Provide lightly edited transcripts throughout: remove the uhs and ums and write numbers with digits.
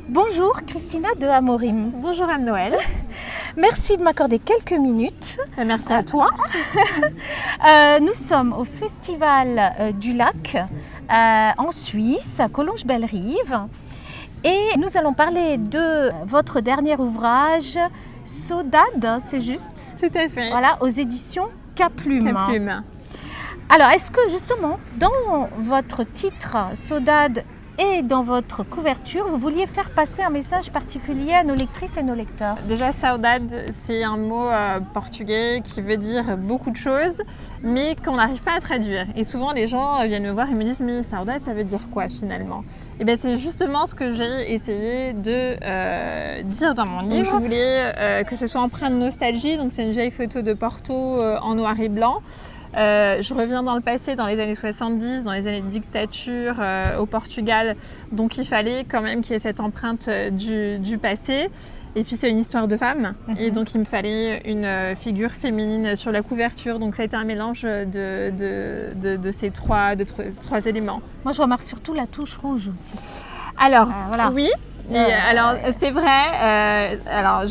Bonjour Christina de Amorim. Bonjour Anne-Noël. Merci de m'accorder quelques minutes. Merci à toi. Nous sommes au Festival du Lac en Suisse, à Collonges-Bellerive. Et nous allons parler de votre dernier ouvrage, Saudade, c'est juste? Tout à fait. Voilà, aux éditions Caplume. Caplume. Alors, est-ce que justement, dans votre titre, Saudade, et dans votre couverture, vous vouliez faire passer un message particulier à nos lectrices et nos lecteurs? Déjà, saudade, c'est un mot portugais qui veut dire beaucoup de choses, mais qu'on n'arrive pas à traduire. Et souvent, les gens viennent me voir et me disent « mais saudade, ça veut dire quoi finalement ?» Et bien, c'est justement ce que j'ai essayé de dire dans mon livre. Je voulais que ce soit empreint de nostalgie, donc c'est une vieille photo de Porto en noir et blanc. Je reviens dans le passé, dans les années 70, dans les années de dictature au Portugal. Donc il fallait quand même qu'il y ait cette empreinte du passé. Et puis c'est une histoire de femme. Et donc il me fallait une figure féminine sur la couverture. Donc ça a été un mélange de ces trois éléments. Moi je remarque surtout la touche rouge aussi. Alors, voilà. Oui. Alors c'est vrai,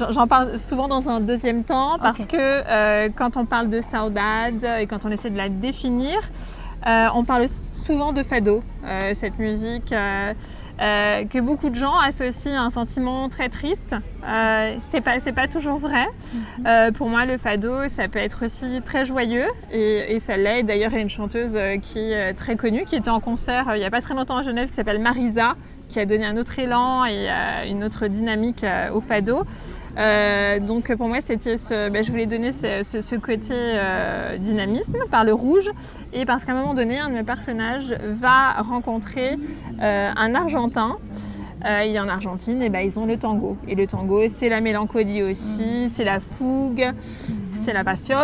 j'en parle souvent dans un deuxième temps parce que quand on parle de saudade et quand on essaie de la définir, on parle souvent de fado, cette musique que beaucoup de gens associent à un sentiment très triste. C'est pas toujours vrai. Pour moi, le fado, ça peut être aussi très joyeux et ça l'est. D'ailleurs, il y a une chanteuse qui est très connue, qui était en concert il n'y a pas très longtemps à Genève, qui s'appelle Marisa, qui a donné un autre élan et une autre dynamique au fado. Donc pour moi, c'était je voulais donner ce côté dynamisme par le rouge et parce qu'à un moment donné, un de mes personnages va rencontrer un Argentin. Et en Argentine, ils ont le tango. Et le tango, c'est la mélancolie aussi, c'est la fougue, c'est la passion.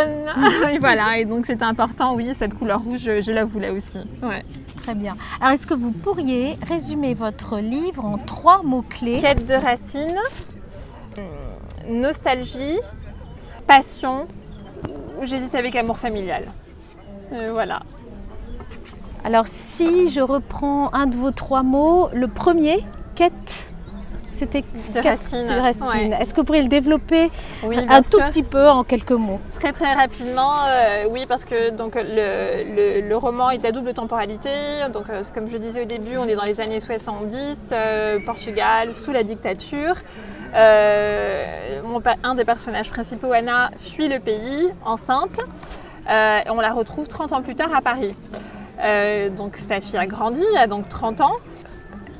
Et voilà, et donc c'était important, oui, cette couleur rouge, je la voulais aussi. Ouais. Très bien. Alors, est-ce que vous pourriez résumer votre livre en 3 mots-clés? Quête de racines, nostalgie, passion, j'hésite avec amour familial. Voilà. Alors, si je reprends un de vos 3 mots, le premier, quête, c'était de racines. Ouais. Est-ce que vous pourriez le développer un tout petit peu en quelques mots? Très très rapidement, oui, parce que donc, le roman est à double temporalité. Donc, comme je disais au début, on est dans les années 70, Portugal, sous la dictature. Un des personnages principaux, Anna, fuit le pays, enceinte. Et on la retrouve 30 ans plus tard à Paris. Donc sa fille a grandi, a donc 30 ans.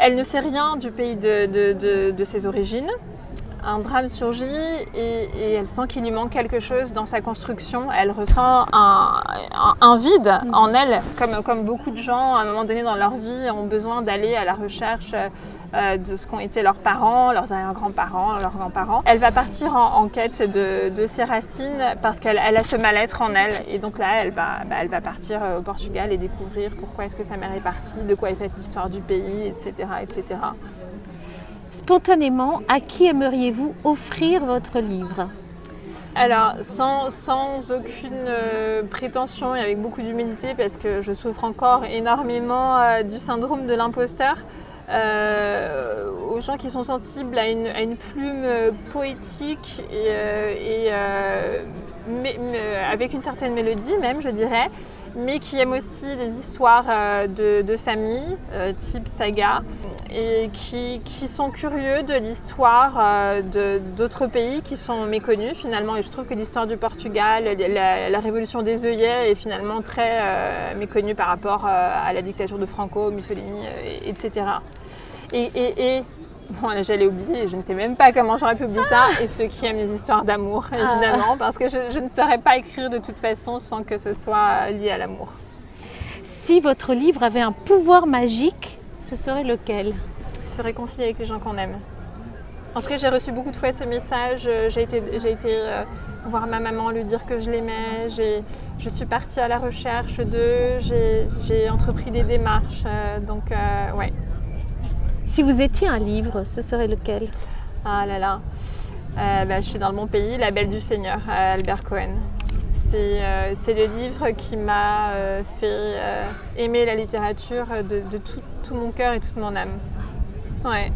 Elle ne sait rien du pays de ses origines. Un drame surgit et elle sent qu'il lui manque quelque chose dans sa construction. Elle ressent un vide en elle, comme beaucoup de gens, à un moment donné dans leur vie, ont besoin d'aller à la recherche de ce qu'ont été leurs parents, leurs arrière-grands-parents, leurs grands-parents. Elle va partir en quête de ses racines parce qu'elle a ce mal-être en elle. Et donc là, elle va partir au Portugal et découvrir pourquoi est-ce que sa mère est partie, de quoi est faite l'histoire du pays, etc., etc. Spontanément, à qui aimeriez-vous offrir votre livre? Alors, sans aucune prétention et avec beaucoup d'humilité, parce que je souffre encore énormément du syndrome de l'imposteur, aux gens qui sont sensibles à une plume poétique mais avec une certaine mélodie même, je dirais, mais qui aiment aussi les histoires de famille, type saga, et qui sont curieux de l'histoire d'autres pays qui sont méconnus finalement. Et je trouve que l'histoire du Portugal, la révolution des œillets est finalement très méconnue par rapport à la dictature de Franco, Mussolini, etc. Et bon, là, j'allais oublier, je ne sais même pas comment j'aurais publié ça. Et ceux qui aiment les histoires d'amour, évidemment, parce que je ne saurais pas écrire de toute façon sans que ce soit lié à l'amour. Si votre livre avait un pouvoir magique, ce serait lequel? Se réconcilier avec les gens qu'on aime. En tout cas, j'ai reçu beaucoup de fois ce message. J'ai été voir ma maman, lui dire que je l'aimais. Je suis partie à la recherche d'eux. J'ai entrepris des démarches. Ouais. Si vous étiez un livre, ce serait lequel? Ah là là. Je suis dans le bon pays, La Belle du Seigneur, Albert Cohen. c'est le livre qui m'a fait aimer la littérature de tout mon cœur et toute mon âme. Ouais.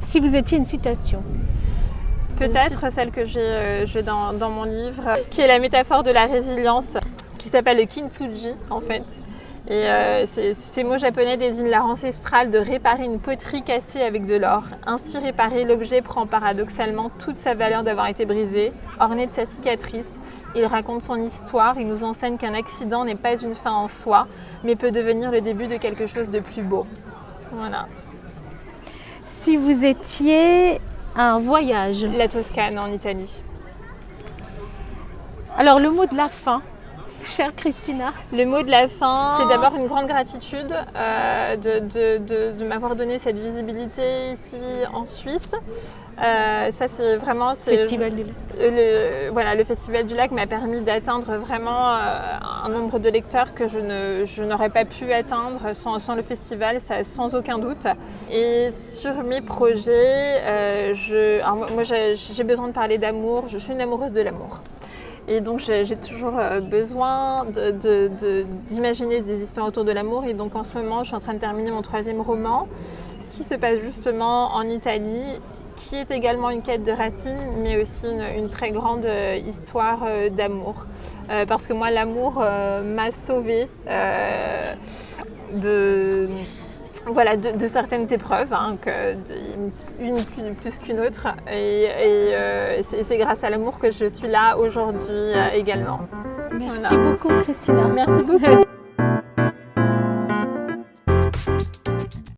Si vous étiez une citation. Peut-être celle que j'ai dans mon livre, qui est la métaphore de la résilience, qui s'appelle le kintsugi en fait. Et ces mots japonais désignent l'art ancestral de réparer une poterie cassée avec de l'or. Ainsi réparé, l'objet prend paradoxalement toute sa valeur d'avoir été brisé, orné de sa cicatrice. Il raconte son histoire, il nous enseigne qu'un accident n'est pas une fin en soi, mais peut devenir le début de quelque chose de plus beau. Voilà. Si vous étiez un voyage. La Toscane en Italie. Alors le mot de la fin, chère Christina. Le mot de la fin, c'est d'abord une grande gratitude de m'avoir donné cette visibilité ici en Suisse. Ça c'est vraiment... Festival du Lac. Le Festival du Lac m'a permis d'atteindre vraiment un nombre de lecteurs que je n'aurais pas pu atteindre sans le festival, ça, sans aucun doute. Et sur mes projets, moi j'ai besoin de parler d'amour, je suis une amoureuse de l'amour. Et donc j'ai toujours besoin d'imaginer des histoires autour de l'amour. Et donc en ce moment, je suis en train de terminer mon 3e roman qui se passe justement en Italie, qui est également une quête de racines, mais aussi une très grande histoire d'amour. Parce que moi, l'amour m'a sauvée de certaines épreuves, une plus qu'une autre. Et c'est grâce à l'amour que je suis là aujourd'hui également. Merci beaucoup, Christina. Merci beaucoup.